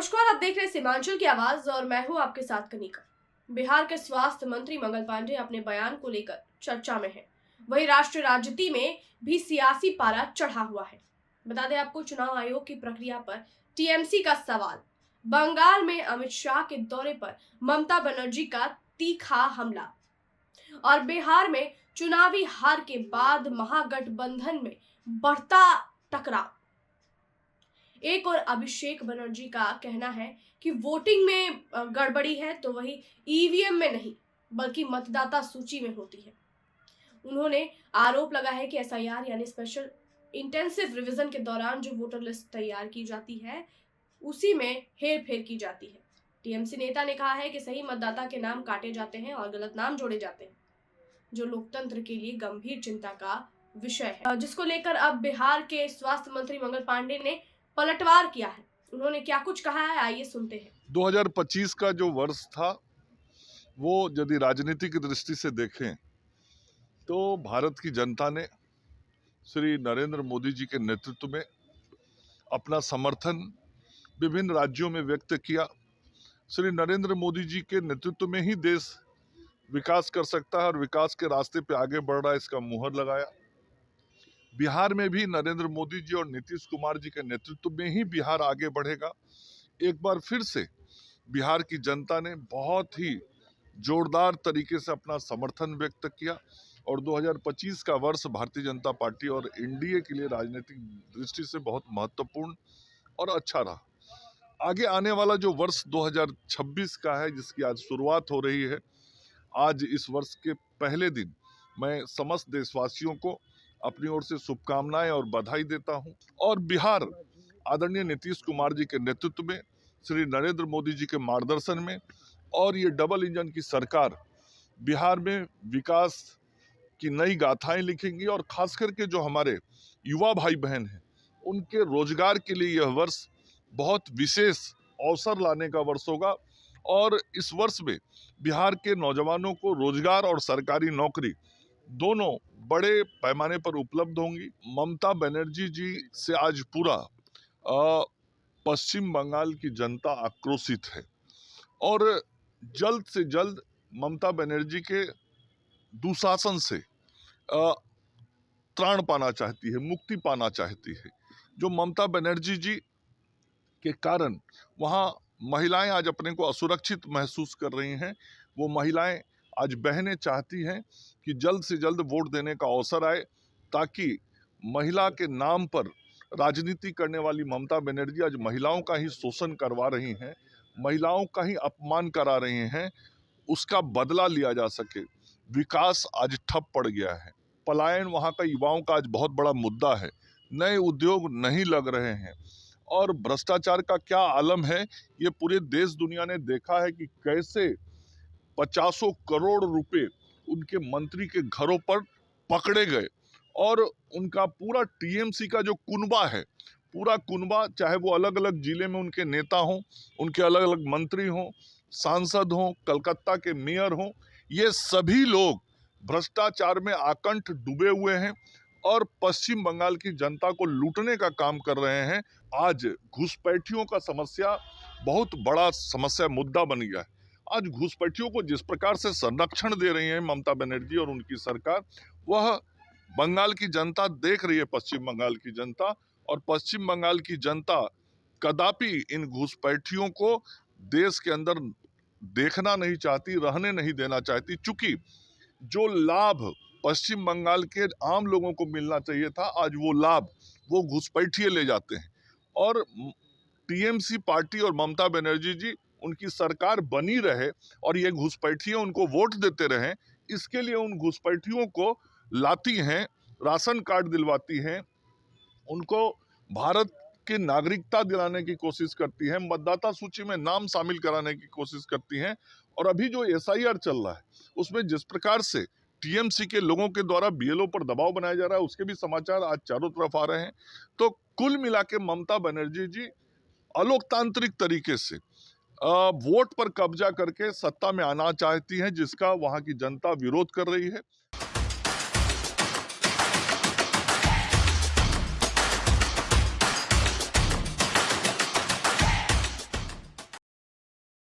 नमस्कार, आप देख रहे हैं सीमांचल की आवाज और मैं हूं आपके साथ कनिका। बिहार के स्वास्थ्य मंत्री मंगल पांडे अपने बयान को लेकर चर्चा में हैं। वहीं राष्ट्रीय राजनीति में भी सियासी पारा चढ़ा हुआ है। बता दें आपको, चुनाव आयोग की प्रक्रिया पर टीएमसी का सवाल, बंगाल में अमित शाह के दौरे पर ममता बनर्जी का तीखा हमला और बिहार में चुनावी हार के बाद महागठबंधन में बढ़ता टकराव। एक और अभिषेक बनर्जी का कहना है कि वोटिंग में गड़बड़ी है तो वही ईवीएम में नहीं बल्कि मतदाता सूची में होती है। उन्होंने आरोप लगाया है कि एसआईआर यानी स्पेशल इंटेंसिव रिवीजन के दौरान जो वोटर लिस्ट तैयार की जाती है उसी में हेरफेर की जाती है। टीएमसी नेता ने कहा है कि सही मतदाता के नाम काटे जाते हैं और गलत नाम जोड़े जाते हैं, जो लोकतंत्र के लिए गंभीर चिंता का विषय है, जिसको लेकर अब बिहार के स्वास्थ्य मंत्री मंगल पांडे ने पलटवार किया है। उन्होंने क्या कुछ कहा है, आइए सुनते हैं। 2025 का जो वर्ष था वो यदि राजनीति की दृष्टि से देखें तो भारत की जनता ने श्री नरेंद्र मोदी जी के नेतृत्व में अपना समर्थन विभिन्न राज्यों में व्यक्त किया। श्री नरेंद्र मोदी जी के नेतृत्व में ही देश विकास कर सकता है और विकास के रास्ते पे आगे बढ़ रहा है, इसका मुहर लगाया। बिहार में भी नरेंद्र मोदी जी और नीतीश कुमार जी के नेतृत्व में ही बिहार आगे बढ़ेगा। एक बार फिर से बिहार की जनता ने बहुत ही जोरदार तरीके से अपना समर्थन व्यक्त किया और 2025 का वर्ष भारतीय जनता पार्टी और एनडीए के लिए राजनीतिक दृष्टि से बहुत महत्वपूर्ण और अच्छा रहा। आगे आने वाला जो वर्ष 2026 का है, जिसकी आज शुरुआत हो रही है, आज इस वर्ष के पहले दिन मैं समस्त देशवासियों को अपनी ओर से शुभकामनाएं और बधाई देता हूं। और बिहार आदरणीय नीतीश कुमार जी के नेतृत्व में, श्री नरेंद्र मोदी जी के मार्गदर्शन में और ये डबल इंजन की सरकार बिहार में विकास की नई गाथाएं लिखेंगी और खास करके जो हमारे युवा भाई बहन हैं उनके रोजगार के लिए यह वर्ष बहुत विशेष अवसर लाने का वर्ष होगा। और इस वर्ष में बिहार के नौजवानों को रोजगार और सरकारी नौकरी दोनों बड़े पैमाने पर उपलब्ध होंगी। ममता बनर्जी जी से आज पूरा पश्चिम बंगाल की जनता आक्रोशित है और जल्द से जल्द ममता बनर्जी के दुशासन से त्राण पाना चाहती है, मुक्ति पाना चाहती है। जो ममता बनर्जी जी के कारण वहाँ महिलाएं आज अपने को असुरक्षित महसूस कर रही हैं, वो महिलाएं आज बहनें चाहती हैं कि जल्द से जल्द वोट देने का अवसर आए, ताकि महिला के नाम पर राजनीति करने वाली ममता बनर्जी आज महिलाओं का ही शोषण करवा रही हैं, महिलाओं का ही अपमान करा रही हैं, उसका बदला लिया जा सके। विकास आज ठप पड़ गया है, पलायन वहाँ का युवाओं का आज बहुत बड़ा मुद्दा है, नए उद्योग नहीं लग रहे हैं और भ्रष्टाचार का क्या आलम है ये पूरे देश दुनिया ने देखा है कि कैसे 50 करोड़ रुपए उनके मंत्री के घरों पर पकड़े गए और उनका पूरा टीएमसी का जो कुनबा है, पूरा कुनबा, चाहे वो अलग अलग जिले में उनके नेता हों, उनके अलग अलग मंत्री हों, सांसद हों, कलकत्ता के मेयर हों, ये सभी लोग भ्रष्टाचार में आकंठ डूबे हुए हैं और पश्चिम बंगाल की जनता को लूटने का काम कर रहे हैं। आज घुसपैठियों का समस्या बहुत बड़ा समस्या मुद्दा बन गया है। आज घुसपैठियों को जिस प्रकार से संरक्षण दे रही है ममता बनर्जी और उनकी सरकार, वह बंगाल की जनता देख रही है, पश्चिम बंगाल की जनता। और पश्चिम बंगाल की जनता कदापि इन घुसपैठियों को देश के अंदर देखना नहीं चाहती, रहने नहीं देना चाहती। चूंकि जो लाभ पश्चिम बंगाल के आम लोगों को मिलना चाहिए था, आज वो लाभ वो घुसपैठिए ले जाते हैं। और टीएमसी पार्टी और ममता बनर्जी जी, उनकी सरकार बनी रहे और ये घुसपैठिए उनको वोट देते रहे, इसके लिए उन घुसपैठियों को लाती हैं, राशन कार्ड दिलवाती हैं, उनको भारत की नागरिकता दिलाने की कोशिश करती हैं, मतदाता सूची में नाम शामिल कराने की कोशिश करती हैं। और अभी जो एसआईआर चल रहा है उसमें जिस प्रकार से टीएमसी के लोगों के द्वारा बीएलओ पर दबाव बनाया जा रहा है, उसके भी समाचार आज चारों तरफ आ रहे हैं। तो कुल मिला के ममता बनर्जी जी अलोकतांत्रिक तरीके से वोट पर कब्जा करके सत्ता में आना चाहती हैं, जिसका वहां की जनता विरोध कर रही है।